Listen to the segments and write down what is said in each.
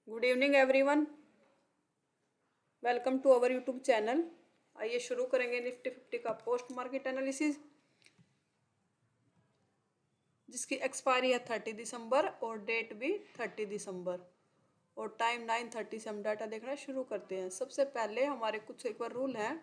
Good evening everyone. Welcome to our YouTube channel. आइए शुरू करेंगे निफ्टी 50 का पोस्ट मार्केट एनालिसिस, जिसकी एक्सपायरी है 30 दिसंबर और डेट भी 30 दिसंबर और टाइम 9:30 से हम डाटा देखना शुरू करते हैं। सबसे पहले हमारे कुछ एक बार रूल हैं।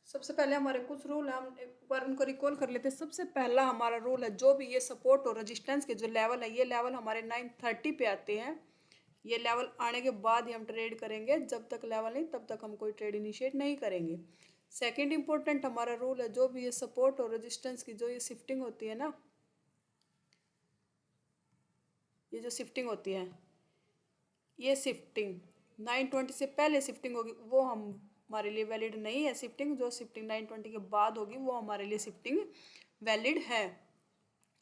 सबसे पहले हमारे कुछ रूल है, हम एक बार उनको रिकॉल कर लेते हैं। सबसे पहला हमारा रूल है, जो भी ये सपोर्ट और रेजिस्टेंस के जो लेवल है, ये लेवल हमारे 9:30 पे आते हैं। ये लेवल आने के बाद ही हम ट्रेड करेंगे, जब तक लेवल नहीं तब तक हम कोई ट्रेड इनिशिएट नहीं करेंगे। सेकंड इंपॉर्टेंट हमारा रूल है, जो भी ये सपोर्ट और रेजिस्टेंस की जो ये शिफ्टिंग होती है ना, ये जो शिफ्टिंग होती है, ये शिफ्टिंग 9:20 से पहले शिफ्टिंग होगी वो हम हमारे लिए वैलिड नहीं है। शिफ्टिंग जो शिफ्टिंग 9:20 के बाद होगी वो हमारे लिए शिफ्टिंग वैलिड है।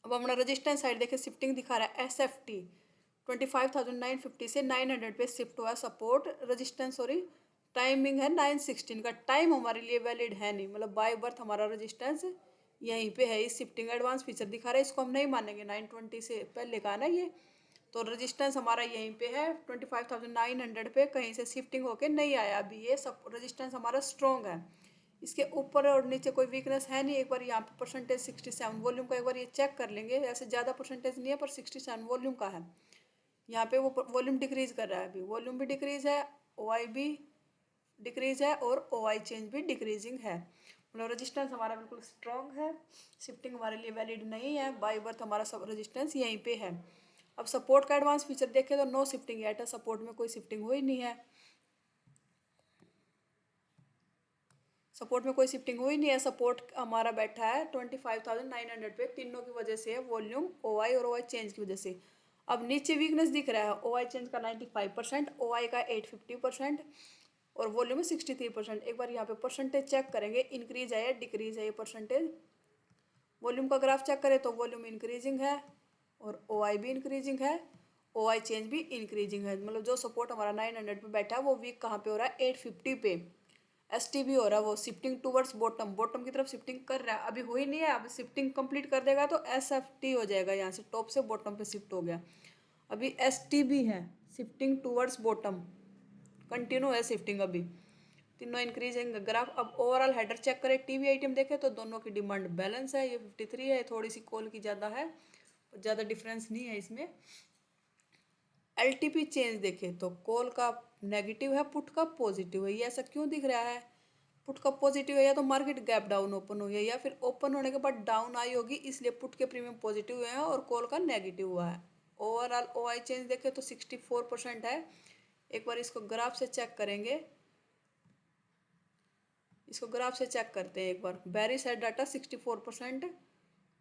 अब हमारा रजिस्टेंस साइड देखे, शिफ्टिंग दिखा रहा है SFT 25,950 से 900 पे शिफ्ट हुआ सपोर्ट रजिस्टेंस, सॉरी टाइमिंग है 9:16 का। टाइम हमारे लिए वैलिड है नहीं, मतलब बाय बर्थ हमारा रजिस्टेंस यहीं पे है। इस शिफ्टिंग एडवांस फीचर दिखा रहा है, इसको हम नहीं मानेंगे। 9:20 से पहले का ना ये, तो रजिस्टेंस हमारा यहीं पे है 25,900 पे, कहीं से शिफ्टिंग होके नहीं आया अभी। ये सब रजिस्टेंस हमारा स्ट्रॉन्ग है, इसके ऊपर और नीचे कोई वीकनेस है नहीं। एक बार यहाँ पे परसेंटेज 67 वॉल्यूम का एक बार ये चेक कर लेंगे। ऐसे ज़्यादा परसेंटेज नहीं है पर 67 वॉल्यूम का है। यहाँ पे वो वॉल्यूम डिक्रीज कर रहा है, अभी वॉल्यूम भी डिक्रीज है, OI भी डिक्रीज है और OI चेंज भी डिक्रीजिंग है। मतलब रजिस्टेंस हमारा बिल्कुल स्ट्रॉन्ग है, शिफ्टिंग हमारे लिए वैलिड नहीं है। बाई बर्थ हमारा सब रजिस्टेंस यहीं पे है। अब सपोर्ट का एडवांस फीचर देखें तो नो शिफ्टिंग एट है, सपोर्ट में कोई शिफ्टिंग हुई नहीं है। सपोर्ट में कोई शिफ्टिंग हुई नहीं है। सपोर्ट हमारा बैठा है 25,900 पे, तीनों की वजह से है, वॉल्यूम, OI और OI चेंज की वजह से। अब नीचे वीकनेस दिख रहा है, OI चेंज का 95%, OI का 850% और वॉल्यूम में 63%। एक बार यहाँ पे परसेंटेज चेक करेंगे, इंक्रीज है या डिक्रीज है ये परसेंटेज। वॉल्यूम का ग्राफ चेक करें तो वॉल्यूम इंक्रीजिंग है और OI भी इंक्रीजिंग है, OI चेंज भी इंक्रीजिंग है। मतलब जो सपोर्ट हमारा 900 पे बैठा है वो वीक कहाँ पे हो रहा है, 850 पे। STB हो रहा है वो शिफ्टिंग टूवर्ड्स बॉटम, बॉटम की तरफ शिफ्टिंग कर रहा है। अभी हुई नहीं है, अब शिफ्टिंग कंप्लीट कर देगा तो SFT हो जाएगा, यहाँ से टॉप से बॉटम पे शिफ्ट हो गया। अभी STB है, शिफ्टिंग टूवर्ड्स बॉटम, कंटिन्यू है शिफ्टिंग अभी, तीनों इंक्रीजिंग ग्राफ। अब ओवरऑल हेडर चेक करें, टीवी आइटम देखें तो दोनों की डिमांड बैलेंस है। ये 53 है, थोड़ी सी कॉल की ज़्यादा है, ज़्यादा डिफरेंस नहीं है इसमें। LTP चेंज देखें तो कॉल का नेगेटिव है, पुट का पॉजिटिव है। ये ऐसा क्यों दिख रहा है? पुट का पॉजिटिव है, या तो मार्केट गैप डाउन ओपन हुई है या फिर ओपन होने के बाद डाउन आई होगी, इसलिए पुट के प्रीमियम पॉजिटिव हुए हैं और कॉल का नेगेटिव हुआ है। ओवरऑल OI चेंज देखें तो 64% है। एक बार इसको ग्राफ से चेक करेंगे, इसको ग्राफ से चेक करते हैं एक बार। बेरिश है डाटा 64%,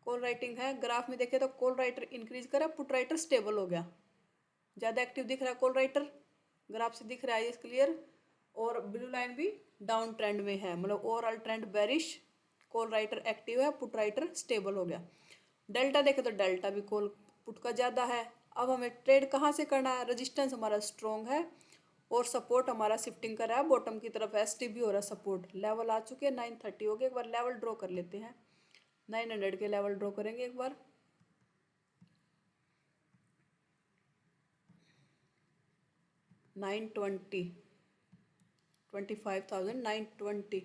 कॉल राइटिंग है। ग्राफ में देखें तो कॉल राइटर इंक्रीज करा, पुट राइटर स्टेबल हो गया, ज़्यादा एक्टिव दिख रहा है कॉल राइटर, ग्राफ से दिख रहा है ये क्लियर। और ब्लू लाइन भी डाउन ट्रेंड में है, मतलब overall trend bearish, call writer active है, पुट राइटर स्टेबल हो गया। डेल्टा देखें तो डेल्टा भी कॉल पुट का ज़्यादा है। अब हमें ट्रेड कहाँ से करना है? रजिस्टेंस हमारा स्ट्रॉन्ग है और सपोर्ट हमारा शिफ्टिंग कर रहा है बॉटम की तरफ। STB हो रहा है, सपोर्ट लेवल आ चुके हैं 930 हो गए। एक बार लेवल ड्रॉ कर लेते हैं, 900 के लेवल ड्रॉ करेंगे एक बार। 920, 25,920,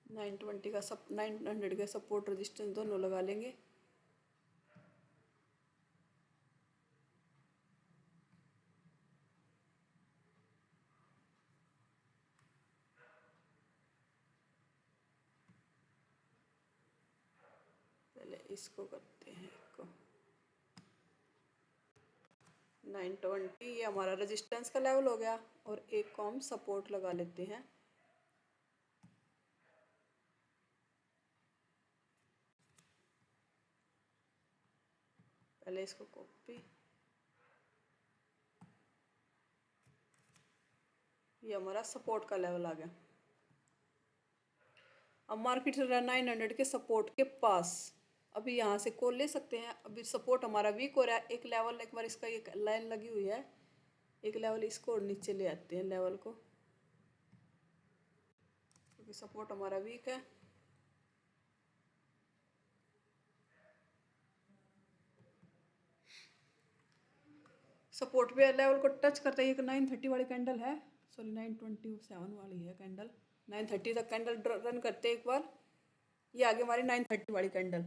920 का 900 का सपोर्ट रजिस्टेंस दोनों लगा लेंगे। पहले इसको करते हैं, इसको 920, ये हमारा रेजिस्टेंस का लेवल हो गया और एक को हम सपोर्ट लगा लेते हैं। पहले इसको कॉपी, ये हमारा सपोर्ट का लेवल आ गया। अब मार्केट चल रहा है 900 के सपोर्ट के पास, अभी यहाँ से कॉल ले सकते हैं। अभी सपोर्ट हमारा वीक हो रहा है, एक लेवल, एक बार इसका एक लाइन लगी हुई है, एक लेवल इसको और नीचे ले आते हैं लेवल को, क्योंकि सपोर्ट हमारा वीक है। सपोर्ट पे लेवल को टच करते ही एक 930 वाली कैंडल है, सॉरी 927 वाली है कैंडल, 930 तक कैंडल रन करते एक बार। ये आगे हमारी 930 वाली कैंडल।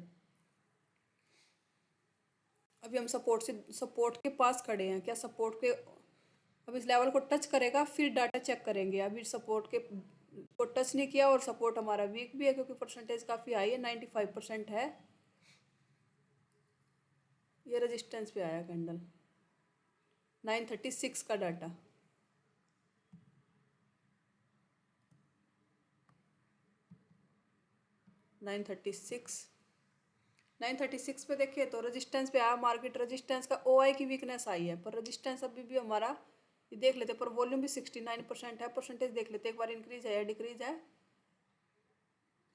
अभी हम सपोर्ट के पास खड़े हैं, क्या सपोर्ट के अब इस लेवल को टच करेगा फिर डाटा चेक करेंगे। अभी सपोर्ट के को टच नहीं किया और सपोर्ट हमारा वीक भी है क्योंकि परसेंटेज काफ़ी हाई है, 95% है। ये रेजिस्टेंस पे आया कैंडल 936 का डाटा। नाइन थर्टी सिक्स पे देखिए तो रेजिस्टेंस पे आया, मार्केट रेजिस्टेंस का ओआई की वीकनेस आई है, पर रेजिस्टेंस अभी भी हमारा ये देख लेते, पर वॉल्यूम भी 69% है। परसेंटेज देख लेते एक बार, इंक्रीज है या डिक्रीज है।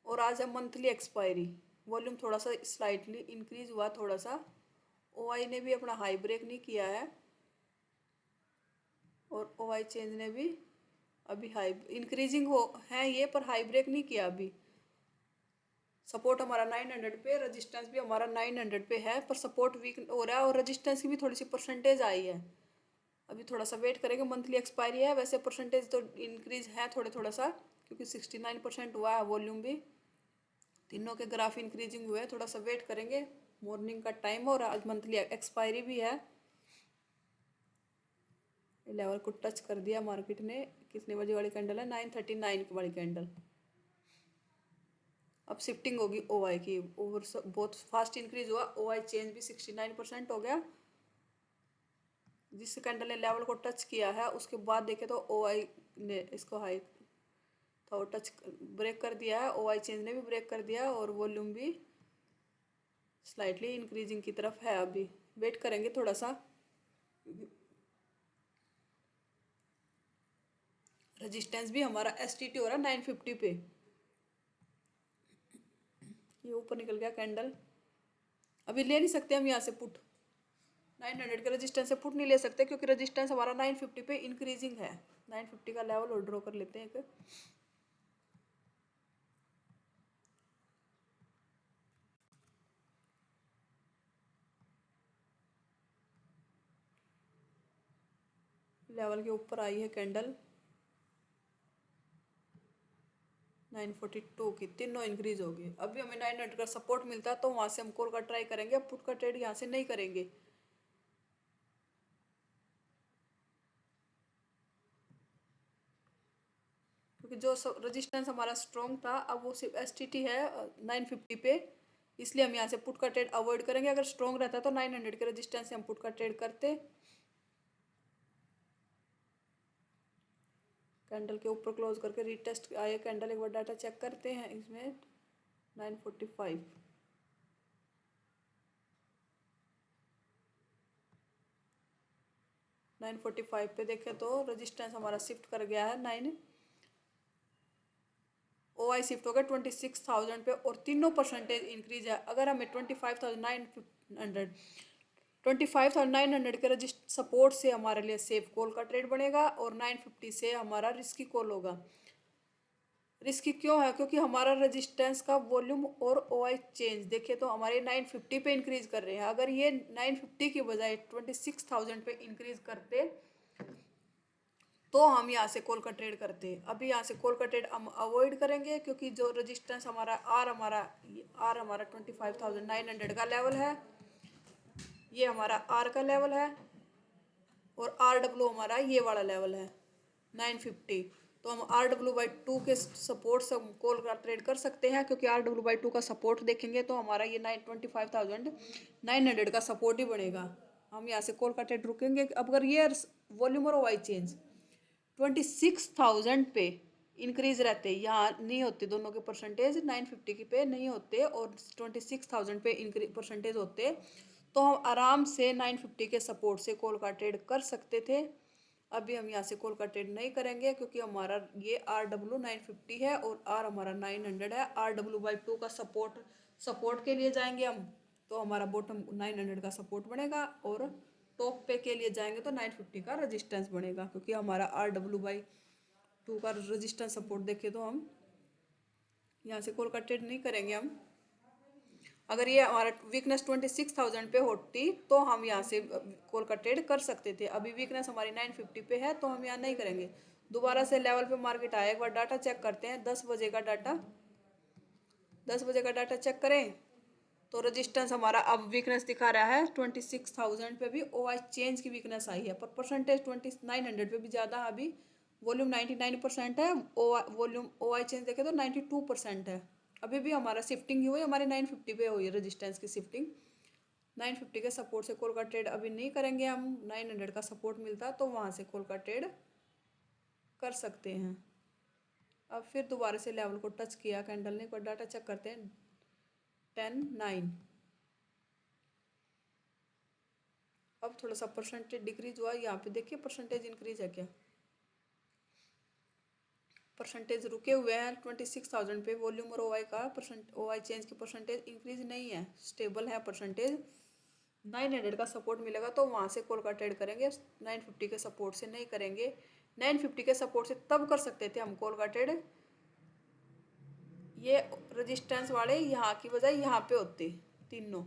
और आज है मंथली एक्सपायरी, वॉल्यूम थोड़ा सा स्लाइटली इंक्रीज हुआ थोड़ा सा। ओआई ने भी अपना हाई ब्रेक नहीं किया है और ओआई चेंज ने भी अभी हाई इंक्रीजिंग हो है ये, पर हाई ब्रेक नहीं किया अभी। सपोर्ट हमारा 900 पे, रेजिस्टेंस भी हमारा 900 पे है, पर सपोर्ट वीक हो रहा है और रेजिस्टेंस की भी थोड़ी सी परसेंटेज आई है। अभी थोड़ा सा वेट करेंगे, मंथली एक्सपायरी है। वैसे परसेंटेज तो इंक्रीज है थोड़े थोड़ा सा, क्योंकि 69% हुआ है वॉल्यूम भी। तीनों के ग्राफ इंक्रीजिंग हुए हैं, थोड़ा सा वेट करेंगे। मॉर्निंग का टाइम और आज मंथली एक्सपायरी भी है। लेवल को टच कर दिया मार्केट ने। कितने बजे वाली कैंडल है? 939 की वाली कैंडल। अब शिफ्टिंग होगी ओआई की, ओवर बहुत फास्ट इंक्रीज हुआ। ओआई चेंज भी 69% हो गया। जिस कैंडल ने लेवल को टच किया है उसके बाद देखे तो ओआई ने इसको हाई था, वो टच ब्रेक कर दिया है। ओआई चेंज ने भी ब्रेक कर दिया और वॉल्यूम भी स्लाइटली इंक्रीजिंग की तरफ है। अभी वेट करेंगे थोड़ा सा। रेजिस्टेंस भी हमारा एसटीटी हो रहा है 950 पे। ये ऊपर निकल गया कैंडल। अभी ले नहीं सकते हम यहाँ से पुट, 900 के रेजिस्टेंस से पुट नहीं ले सकते क्योंकि रेजिस्टेंस हमारा 950 पे इंक्रीजिंग है। 950 का लेवल और ड्रॉ कर लेते हैं एक। लेवल के ऊपर आई है कैंडल 942 की, तीनों इंक्रीज हो गए। अभी हमें 900 का सपोर्ट मिलता है तो वहां से हम कॉल का ट्राई करेंगे, पुट का ट्रेड यहाँ से नहीं करेंगे। क्योंकि जो रेजिस्टेंस हमारा स्ट्रॉन्ग था अब वो सिर्फ एसटीटी है 950 पे, इसलिए हम यहाँ से पुट का ट्रेड अवॉइड करेंगे। अगर स्ट्रॉन्ग रहता तो 900 के रेजिस्टेंस से हम पुट का ट्रेड करते। कैंडल के ऊपर क्लोज करके रीटेस्ट आए कैंडल, एक बार डाटा चेक करते हैं इसमें। 945 945 पे देखें तो रेजिस्टेंस हमारा शिफ्ट कर गया है 9। ओआई शिफ्ट हो गया 26,000 पे और तीनों परसेंटेज इंक्रीज है। अगर हमें 25,900 के रजिस्ट सपोर्ट से हमारे लिए सेफ कॉल का ट्रेड बनेगा और 950 से हमारा रिस्की कॉल होगा। रिस्की क्यों है? क्योंकि हमारा रेजिस्टेंस का वॉल्यूम और ओआई चेंज देखे तो हमारे 950 पे इंक्रीज कर रहे हैं। अगर ये 950 की बजाय 26,000 पे इंक्रीज करते तो हम यहाँ से कॉल का ट्रेड करते हैं। अभी यहाँ से कॉल का ट्रेड हम अवॉइड करेंगे क्योंकि जो रेजिस्टेंस हमारा आर हमारा 25,900 का लेवल है, ये हमारा आर का लेवल है और आर डब्ल्यू हमारा ये वाला लेवल है 950। तो हम आर डब्ल्यू बाई 2 के सपोर्ट से कॉल का ट्रेड कर सकते हैं, क्योंकि आर डब्ल्यू बाई 2 का सपोर्ट देखेंगे तो हमारा ये 25,900 का सपोर्ट ही बनेगा। हम यहाँ से कॉल का ट्रेड रुकेंगे। अब अगर ये वॉल्यूम और वाई चेंज 26,000 पे इंक्रीज रहते, यहाँ नहीं होते दोनों के परसेंटेज, 950 की पे नहीं होते और 26,000 पे इंक्रीज परसेंटेज होते, तो हम आराम से 950 के सपोर्ट से कॉल का ट्रेड कर सकते थे। अभी हम यहाँ से कॉल का ट्रेड नहीं करेंगे क्योंकि हमारा ये आर डब्ल्यू 950 है और आर हमारा 900 है। आर डब्ल्यू बाई 2 का सपोर्ट के लिए जाएंगे हम, तो हमारा बॉटम 900 का सपोर्ट बनेगा और टॉप पे के लिए जाएंगे तो 950 का रेजिस्टेंस बनेगा, क्योंकि हमारा RW/2 का रेजिस्टेंस सपोर्ट देखे तो हम यहाँ से कॉल का ट्रेड नहीं करेंगे हम। अगर ये हमारा वीकनेस 26,000 पे होती तो हम यहाँ से कॉल का ट्रेड कर सकते थे। अभी वीकनेस हमारी 950 पे है तो हम यहाँ नहीं करेंगे। दोबारा से लेवल पे मार्केट आया, एक बार डाटा चेक करते हैं। 10 बजे का डाटा, 10 बजे का डाटा चेक करें तो रेजिस्टेंस हमारा अब वीकनेस दिखा रहा है 26,000 पे भी। OI चेंज की वीकनेस आई है, पर परसेंटेज 2900 पे भी ज़्यादा। अभी वॉल्यूम 99% है, वॉल्यूम OI चेंज देखे तो 92% है। अभी भी हमारा शिफ्टिंग हुई, हमारे 950 पे हुई है रेजिस्टेंस की शिफ्टिंग। 950 के सपोर्ट से कॉल का ट्रेड अभी नहीं करेंगे हम। 900 का सपोर्ट मिलता तो वहाँ से कॉल का ट्रेड कर सकते हैं। अब फिर दोबारा से लेवल को टच किया कैंडल ने, कोई डाटा चेक करते हैं। 10-9 अब थोड़ा सा परसेंटेज डिक्रीज हुआ। यहाँ पे देखिए परसेंटेज इंक्रीज है क्या, परसेंटेज रुके हुए हैं 26,000 पे। वॉल्यूम और OI का परसेंट, OI चेंज की परसेंटेज इंक्रीज नहीं है, स्टेबल है परसेंटेज। 900 का सपोर्ट मिलेगा तो वहाँ से कॉल का ट्रेड करेंगे, 950 के सपोर्ट से नहीं करेंगे। 950 के सपोर्ट से तब कर सकते थे हम कॉल का ट्रेड, ये रेजिस्टेंस वाले यहाँ की बजाय यहाँ पे होते तीनों।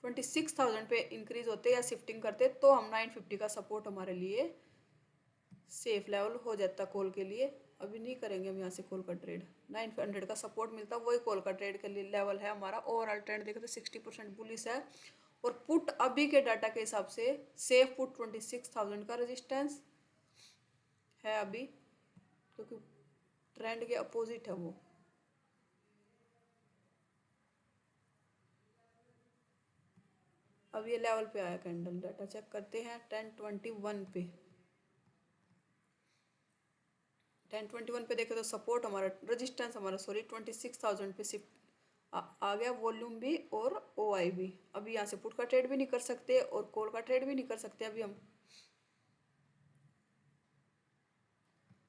26,000 पे इंक्रीज होते या शिफ्टिंग करते तो हम 950 का सपोर्ट हमारे लिए सेफ लेवल हो जाता कॉल के लिए। अभी नहीं करेंगे हम यहाँ से कॉल का ट्रेड। 900 का सपोर्ट मिलता वही कॉल का ट्रेड के लिए लेवल है हमारा। ओवरऑल ट्रेंड देखें तो 60% बुलिश है। और पुट अभी के डाटा के हिसाब से सेफ पुट 26,000 का रेजिस्टेंस है अभी, क्योंकि ट्रेंड के अपोजिट है वो। अब ये लेवल पे आया कैंडल, डाटा चेक करते हैं 1021 पे। 1021 पे देखे तो सपोर्ट हमारा, रेजिस्टेंस हमारा सॉरी 26,000 पे शिफ्ट आ गया। वॉल्यूम भी और OI भी। अभी यहाँ से पुट का ट्रेड भी नहीं कर सकते और कॉल का ट्रेड भी नहीं कर सकते अभी हम।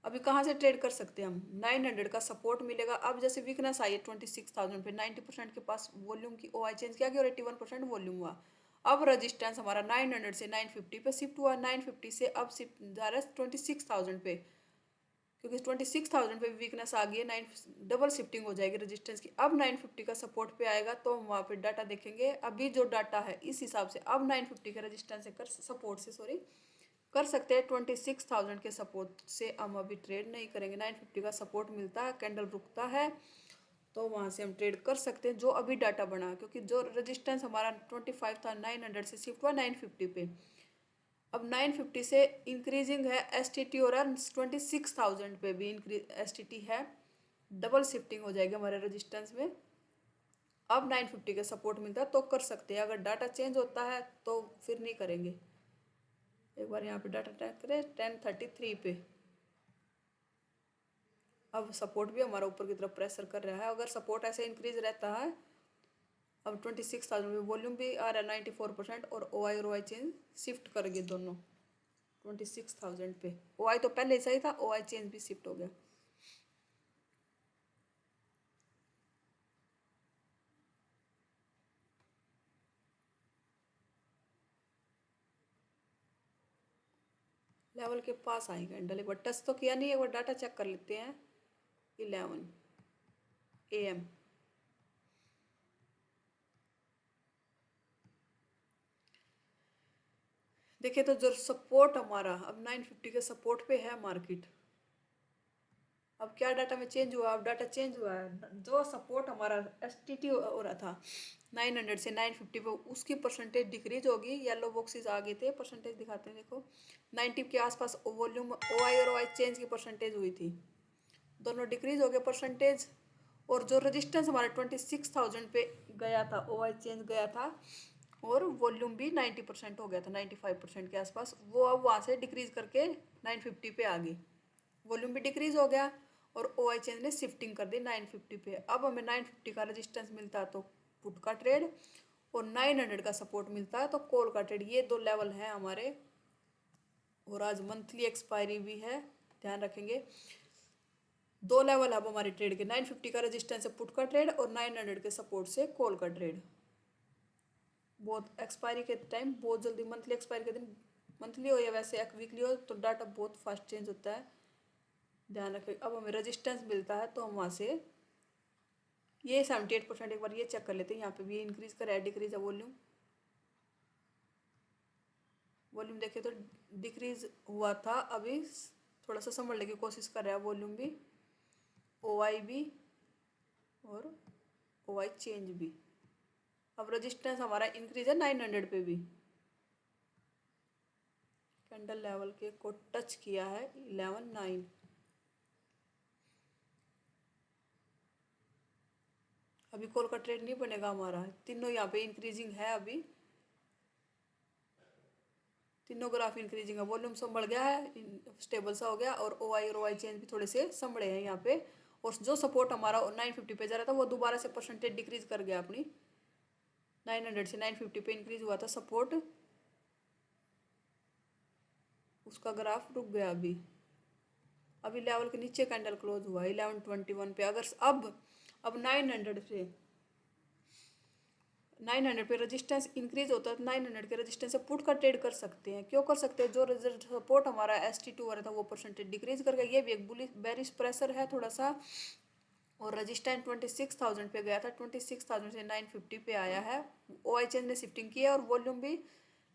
अभी कहाँ से ट्रेड कर सकते हैं हम, 900 का सपोर्ट मिलेगा। अब जैसे वीकनेस आई है 26,000 पे, 90% के पास वॉल्यूम की OI चेंज किया गया और 81% वॉल्यूम हुआ। अब रजिस्टेंस हमारा 900 से 950 पे शिफ्ट हुआ, 950 से अब शिफ्ट जा रहा है 26,000 पे, क्योंकि 26,000 पे वीकनेस आ गई है। 9 डबल शिफ्टिंग हो जाएगी रेजिस्टेंस की। अब 950 का सपोर्ट पे आएगा तो हम वहाँ पे डाटा देखेंगे। अभी जो डाटा है इस हिसाब से अब 950 के रेजिस्टेंस से कर सपोर्ट से सॉरी कर सकते हैं। 26,000 के सपोर्ट से हम अभी ट्रेड नहीं करेंगे। 950 का सपोर्ट मिलता है, कैंडल रुकता है तो वहाँ से हम ट्रेड कर सकते हैं जो अभी डाटा बना, क्योंकि जो रेजिस्टेंस हमारा 25 था 900 से शिफ्ट हुआ 950 पे। अब 950 से इंक्रीजिंग है STT और 26,000 पे भी इंक्रीज STT है। डबल शिफ्टिंग हो जाएगी हमारे रेजिस्टेंस में। अब 950 का सपोर्ट मिलता है तो कर सकते हैं। अगर डाटा चेंज होता है तो फिर नहीं करेंगे। एक बार यहाँ पे डाटा ट्रैक करें 1033 पे। अब सपोर्ट भी हमारा ऊपर की तरफ प्रेशर कर रहा है। अगर सपोर्ट ऐसे इंक्रीज रहता है, अब 26,000 में वॉल्यूम भी आ रहा है 94% और OI और OI चेंज शिफ्ट कर गए दोनों 26,000 पे। OI तो पहले ही सही था, OI चेंज भी शिफ्ट हो गया। लेवल के पास आई कैंडल, एक बार टच तो किया नहीं, एक बार डाटा चेक कर लेते हैं। 11 AM देखिए तो जो सपोर्ट हमारा अब 950 के सपोर्ट पे है मार्केट। अब क्या डाटा में चेंज हुआ, अब डाटा चेंज हुआ है। जो सपोर्ट हमारा STT हो रहा था 900 से 950 पे, उसकी परसेंटेज डिक्रीज होगी। येलो बॉक्सेस आ गए थे, परसेंटेज दिखाते हैं देखो। 90 के आसपास वॉल्यूम OI और OI चेंज की परसेंटेज हुई थी, दोनों डिक्रीज हो गए परसेंटेज। और जो रजिस्टेंस हमारा 26,000 पे गया था, OI चेंज गया था और वॉल्यूम भी 90% हो गया था, 95% के आसपास, वो अब वहाँ से डिक्रीज करके 950 पे आ गई। वॉल्यूम भी डिक्रीज हो गया और OI चेंज ने शिफ्टिंग कर दी 950 पे। अब हमें 950 का रेजिस्टेंस मिलता है तो पुट का ट्रेड, और 900 का सपोर्ट मिलता है तो कॉल का ट्रेड। ये दो लेवल हैं हमारे। और आज मंथली एक्सपायरी भी है, ध्यान रखेंगे। दो लेवल अब हमारे ट्रेड के, 950 का रेजिस्टेंस से पुट का ट्रेड और 900 के सपोर्ट से कॉल का ट्रेड। बहुत एक्सपायरी के टाइम बहुत जल्दी, मंथली एक्सपायरी के दिन, मंथली हो या वैसे एक वीकली हो, तो डाटा बहुत फास्ट चेंज होता है, ध्यान रखें। अब हमें रेजिस्टेंस मिलता है तो हम वहाँ से ये 78%, एक बार ये चेक कर लेते हैं। यहाँ पे भी इंक्रीज कर डिक्रीज है वॉल्यूम, वॉल्यूम देखें तो डिक्रीज हुआ था, अभी थोड़ा सा संभलने की कोशिश कर रहा है वॉल्यूम भी, OI भी और OI चेंज भी। अब रेजिस्टेंस हमारा इंक्रीज है 900 पे भी, कैंडल लेवल के को टच किया है 11.9। अभी कॉल का ट्रेड नहीं बनेगा हमारा, तीनों यहाँ पे इंक्रीजिंग है, अभी तीनों ग्राफ इंक्रीजिंग है, वॉल्यूम संभल गया है, स्टेबल सा हो गया, और OI और OI चेंज भी थोड़े से संभले हैं यहाँ पे। और जो सपोर्ट हमारा 950 पे जा रहा था वो दोबारा से परसेंटेज डिक्रीज कर गया अपनी, 900 से 950 पे इंक्रीज हुआ था सपोर्ट, उसका ग्राफ रुक गया अभी। अभी लेवल के नीचे कैंडल क्लोज हुआ 1121 पे। अगर अब 900 पे रेजिस्टेंस इंक्रीज होता है तो 900 के रेजिस्टेंस से पुट का ट्रेड कर सकते हैं। क्यों कर सकते हैं? जो सपोर्ट हमारा ST2 आ रहा था वो परसेंटेज डिक्रीज करके, ये भी एक बुलिश बेरिश प्रेशर है थोड़ा सा। और रजिस्टेंस 26,000 पे गया था, 26,000 से 950 पे आया है। OI चेंज ने शिफ्टिंग की है और वॉल्यूम भी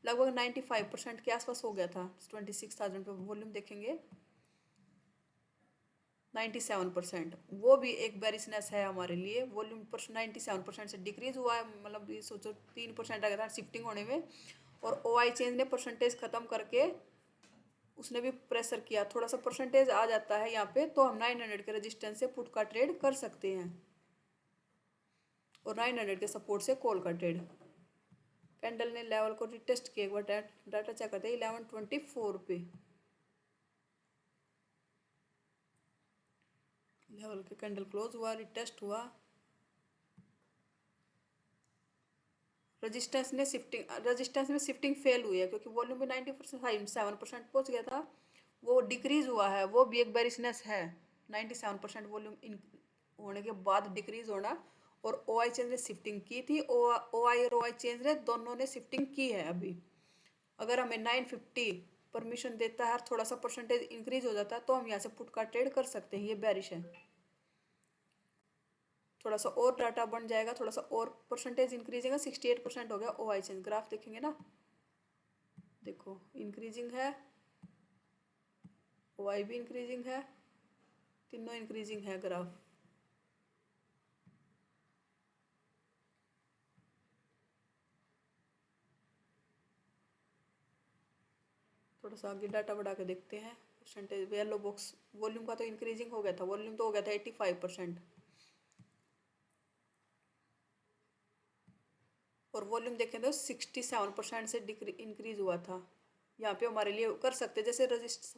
लगभग 95% के आसपास हो गया था। 26,000 पे वॉल्यूम देखेंगे 97%, वो भी एक बेरिशनेस है हमारे लिए। वॉल्यूम पर 97% से डिक्रीज हुआ है, मतलब ये सोचो 3% आ गया था शिफ्टिंग होने में। और OI चेंज ने परसेंटेज ख़त्म करके उसने भी प्रेशर किया, थोड़ा सा परसेंटेज आ जाता है यहाँ पे, तो हम 900 के रेजिस्टेंस से पुट का ट्रेड कर सकते हैं और 900 के सपोर्ट से कॉल का ट्रेड। कैंडल ने लेवल को रिटेस्ट किया, एक बार डाटा चेक करते हैं 1124 पे लेवल के कैंडल क्लोज हुआ, रिटेस्ट हुआ। रेजिस्टेंस में शिफ्टिंग फेल हुई है क्योंकि वॉल्यूम भी 97% पहुंच गया था, वो डिक्रीज हुआ है, वो भी एक बेरिशनेस है। 97% वॉल्यूम होने के बाद डिक्रीज होना। और OI चेंज ने शिफ्टिंग की थी, OI और OI चेंज ने दोनों ने शिफ्टिंग की है अभी। अगर हमें 950 परमिशन देता है, थोड़ा सा परसेंटेज इंक्रीज हो जाता है, तो हम यहाँ से पुट का ट्रेड कर सकते हैं। ये बेरिश है, थोड़ा सा और डाटा बन जाएगा, थोड़ा सा और परसेंटेज इंक्रीज है, 68% हो गया। OI चेंज ग्राफ देखेंगे ना, देखो इंक्रीजिंग है, OI भी इंक्रीजिंग है, तीनों इंक्रीजिंग है ग्राफ। थोड़ा सा आगे डाटा बढ़ा के देखते हैं परसेंटेज। येलो बॉक्स वॉल्यूम का तो इंक्रीजिंग हो गया था, वॉल्यूम तो हो गया था 85%, और वॉल्यूम देखें तो 67% से इंक्रीज हुआ था। यहाँ पे हमारे लिए कर सकते जैसे रजिस्ट,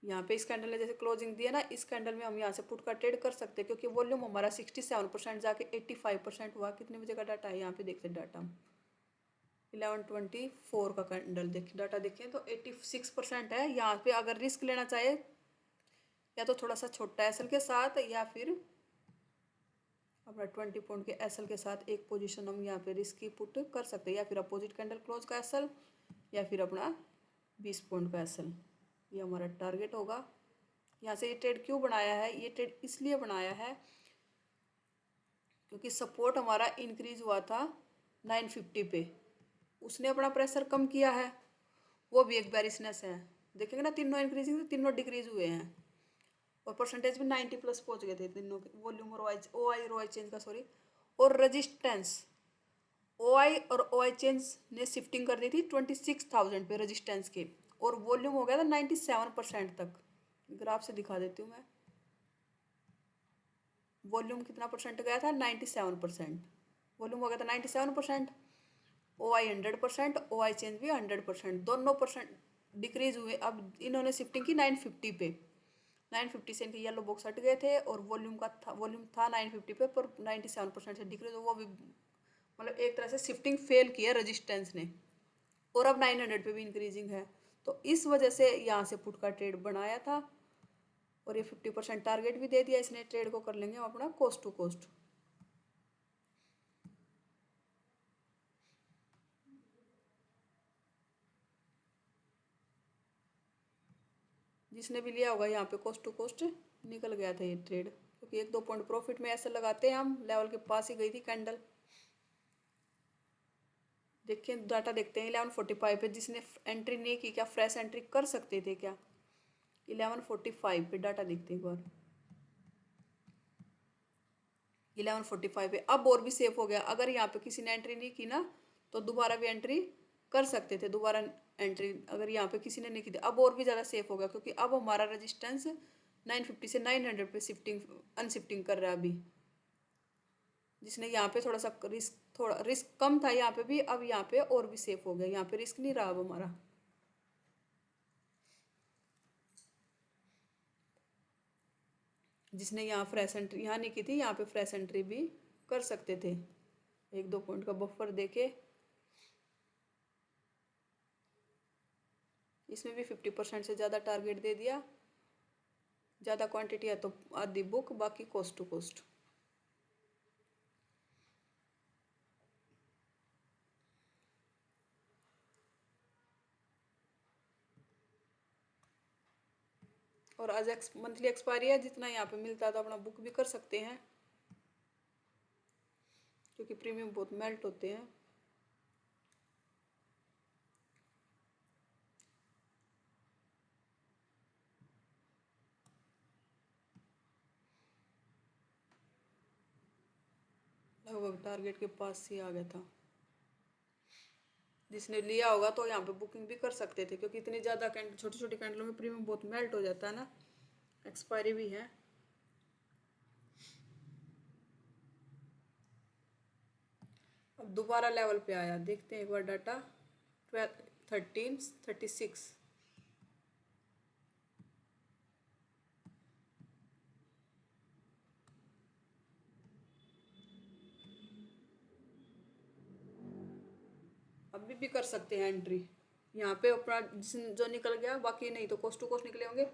यहाँ पे इस कैंडल ने जैसे क्लोजिंग दिया ना, इस कैंडल में हम यहाँ से पुट का ट्रेड कर सकते हैं क्योंकि वॉल्यूम हमारा 67% जाके 85% हुआ। कितने बजे का डाटा है यहाँ पे देखते हैं, डाटा 1124 का कैंडल देखिए, डाटा देखें तो 86% है। यहाँ पे अगर रिस्क लेना चाहे या तो थोड़ा सा छोटा SL के साथ, या फिर अपना 20 पॉइंट के SL के साथ एक पोजीशन हम यहाँ पे रिस्क की पुट कर सकते हैं, या फिर अपोजिट कैंडल क्लोज का SL, या फिर अपना 20 पॉइंट का SL, ये हमारा टारगेट होगा। यहाँ से ये ट्रेड क्यों बनाया है? ये ट्रेड इसलिए बनाया है क्योंकि सपोर्ट हमारा इंक्रीज हुआ था 950 पे, उसने अपना प्रेशर कम किया है, वो भी एक बेरिशनेस है। देखेंगे ना, तीनों इंक्रीजिंग थे, तीनों डिक्रीज हुए हैं, और परसेंटेज भी 90+ पहुंच गए थे तीनों के, वॉल्यूम और OI और OI चेंज का, सॉरी। और रजिस्टेंस OI और OI चेंज ने शिफ्टिंग कर दी थी 26,000 पे रजिस्टेंस के, और वॉल्यूम हो गया था 97% तक। ग्राफ से दिखा देती हूँ मैं, वॉल्यूम कितना परसेंट गया था? 97%। वॉल्यूम हो गया था 97%, OI 100%, OI चेंज भी 100%, दोनों परसेंट डिक्रीज हुए। अब इन्होंने शिफ्टिंग की 950 पे, 950 से इनके येलो बॉक्स हट गए थे, और वॉल्यूम था 950 पे, पर 97% से डिक्रीज, वो भी मतलब एक तरह से शिफ्टिंग फेल की है रेजिस्टेंस ने। और अब 900 पे भी इंक्रीजिंग है, तो इस वजह से यहाँ से पुट का ट्रेड बनाया था। और ये 50% टारगेट भी दे दिया इसने। ट्रेड को कर लेंगे हम अपना कोस्ट टू कोस्ट। जिसने भी लिया होगा यहाँ पे कोस्ट टू कोस्ट निकल गया था ये ट्रेड, क्योंकि 1-2 पॉइंट प्रॉफिट में ऐसे लगाते हैं हम। लेवल के पास ही गई थी कैंडल। देखिए डाटा देखते हैं 11:45 पे। जिसने एंट्री नहीं की, क्या फ्रेश एंट्री कर सकते थे क्या? 11:45 पे डाटा देखते हैं एक बार। 11:45 पे अब और भी सेफ हो गया। अगर यहाँ पे किसी ने एंट्री नहीं की ना, तो दोबारा भी एंट्री कर सकते थे। दोबारा एंट्री अगर यहाँ पे किसी ने नहीं की थी, अब और भी ज़्यादा सेफ हो गया, क्योंकि अब हमारा रेजिस्टेंस 950 से 900 पे शिफ्टिंग अनशिफ्टिंग कर रहा है अभी। जिसने यहाँ पे थोड़ा रिस्क कम था यहाँ पे भी, अब यहाँ पे और भी सेफ हो गया। यहाँ पे रिस्क नहीं रहा अब हमारा। जिसने यहाँ फ्रेश एंट्री यहाँ नहीं की थी, यहाँ पे फ्रेश एंट्री भी कर सकते थे। 1-2 पॉइंट का बफर देके इसमें भी 50% से ज़्यादा टारगेट दे दिया। ज़्यादा क्वांटिटी है तो आधी बुक, बाकी कोस्ट टू कोस्ट। और आज मंथली एक्सपायरी है। जितना यहाँ पे मिलता है तो अपना बुक भी कर सकते हैं, क्योंकि प्रीमियम बहुत मेल्ट होते हैं। लगभग टारगेट के पास ही आ गया था। जिसने लिया होगा तो यहाँ पे बुकिंग भी कर सकते थे, क्योंकि इतनी ज़्यादा कैंडल, छोटी छोटी कैंडलों में प्रीमियम बहुत मेल्ट हो जाता है ना। एक्सपायरी भी है। अब दोबारा लेवल पे आया, देखते हैं एक बार डाटा। 1336। अभी भी कर सकते हैं एंट्री यहाँ पे अपना, जो निकल गया। बाकी नहीं तो कोस्ट टू कोस्ट निकले होंगे।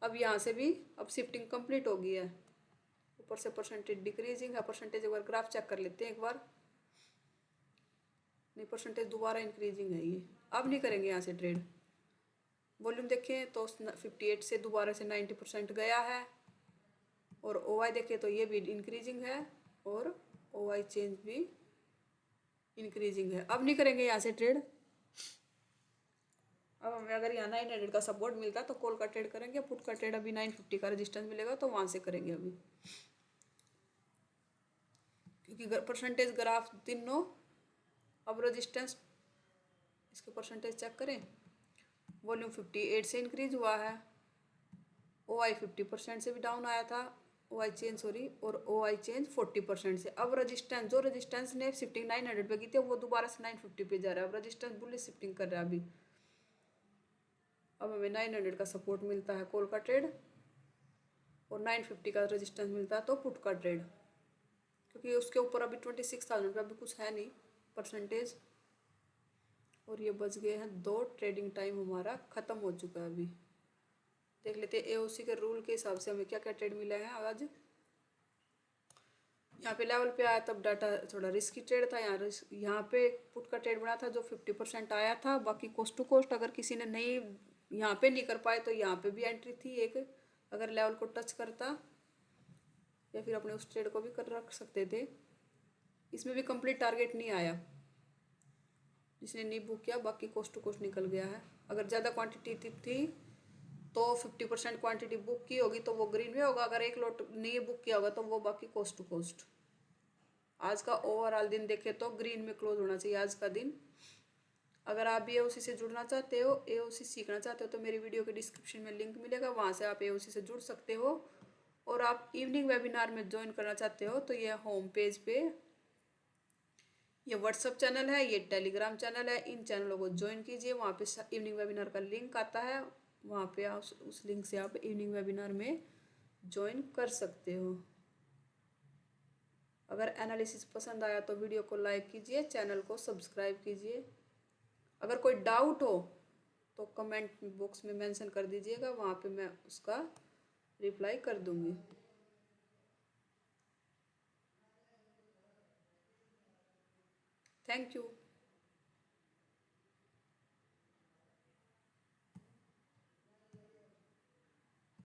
अब यहाँ से भी अब शिफ्टिंग कंप्लीट हो गई है। ऊपर से परसेंटेज डिक्रीजिंग है। परसेंटेज एक बार ग्राफ चेक कर लेते हैं एक बार। नहीं, परसेंटेज दोबारा इंक्रीजिंग है ये। अब नहीं करेंगे यहाँ से ट्रेड। वॉल्यूम देखें तो 58 से दोबारा से 90% गया है। और OI देखें तो ये भी इंक्रीजिंग है, और OI चेंज भी इंक्रीजिंग है। अब नहीं करेंगे यहाँ से ट्रेड। अब हमें अगर यहाँ 900 का सपोर्ट मिलता है तो कॉल का ट्रेड करेंगे। पुट का ट्रेड अभी 950 का रेजिस्टेंस मिलेगा तो वहाँ से करेंगे अभी, क्योंकि परसेंटेज ग्राफ तीनों। अब रेजिस्टेंस, इसके परसेंटेज चेक करें। वॉल्यूम 58 से इंक्रीज हुआ है। OI 50% से भी डाउन आया था। OI चेंज और OI चेंज 40% से। अब रेजिस्टेंस, जो रेजिस्टेंस ने शिफ्टिंग 900 पे की थी, वो दोबारा से 950 पे जा रहा है। अब रेजिस्टेंस बुलिश शिफ्टिंग कर रहा है अभी। अब हमें 900 का सपोर्ट मिलता है कॉल का ट्रेड, और 950 का रेजिस्टेंस मिलता है तो पुट का ट्रेड, क्योंकि उसके ऊपर अभी 26,000 पे अभी कुछ है नहीं परसेंटेज। और ये बच गए हैं 2 ट्रेडिंग टाइम, हमारा ख़त्म हो चुका है अभी। देख लेते हैं AOC के रूल के हिसाब से हमें क्या क्या ट्रेड मिला है आज। यहाँ पे लेवल पे आया तब डाटा थोड़ा रिस्की ट्रेड था। यहाँ पे पुट का ट्रेड बना था जो 50% आया था। बाकी कोस्ट टू कोस्ट अगर किसी ने नहीं यहाँ पे नहीं कर पाए तो यहाँ पे भी एंट्री थी एक, अगर लेवल को टच करता, या फिर अपने उस ट्रेड को भी कर रख सकते थे। इसमें भी कंप्लीट टारगेट नहीं आया जिसने नहीं बुक किया। बाकी कोस्ट टू कोस्ट निकल गया है। अगर ज़्यादा क्वांटिटी थी तो 50% क्वांटिटी बुक की होगी तो वो ग्रीन में होगा। अगर एक लॉट नहीं बुक किया होगा तो वो बाकी कोस्ट टू कोस्ट। आज का ओवरऑल दिन देखें तो ग्रीन में क्लोज होना चाहिए आज का दिन। अगर आप भी AOC से जुड़ना चाहते हो, AOC सीखना चाहते हो, तो मेरी वीडियो के डिस्क्रिप्शन में लिंक मिलेगा, वहाँ से आप AOC से जुड़ सकते हो। और आप इवनिंग वेबिनार में ज्वाइन करना चाहते हो तो ये होम पेज पे ये व्हाट्सअप चैनल है, ये टेलीग्राम चैनल है। इन चैनलों को ज्वाइन कीजिए। वहाँ पे इवनिंग वेबिनार का लिंक आता है, वहाँ पे आप उस लिंक से आप इवनिंग वेबिनार में ज्वाइन कर सकते हो। अगर एनालिसिस पसंद आया तो वीडियो को लाइक कीजिए, चैनल को सब्सक्राइब कीजिए। अगर कोई डाउट हो तो कमेंट बॉक्स में मेंशन कर दीजिएगा, वहाँ पे मैं उसका रिप्लाई कर दूंगी। Thank you.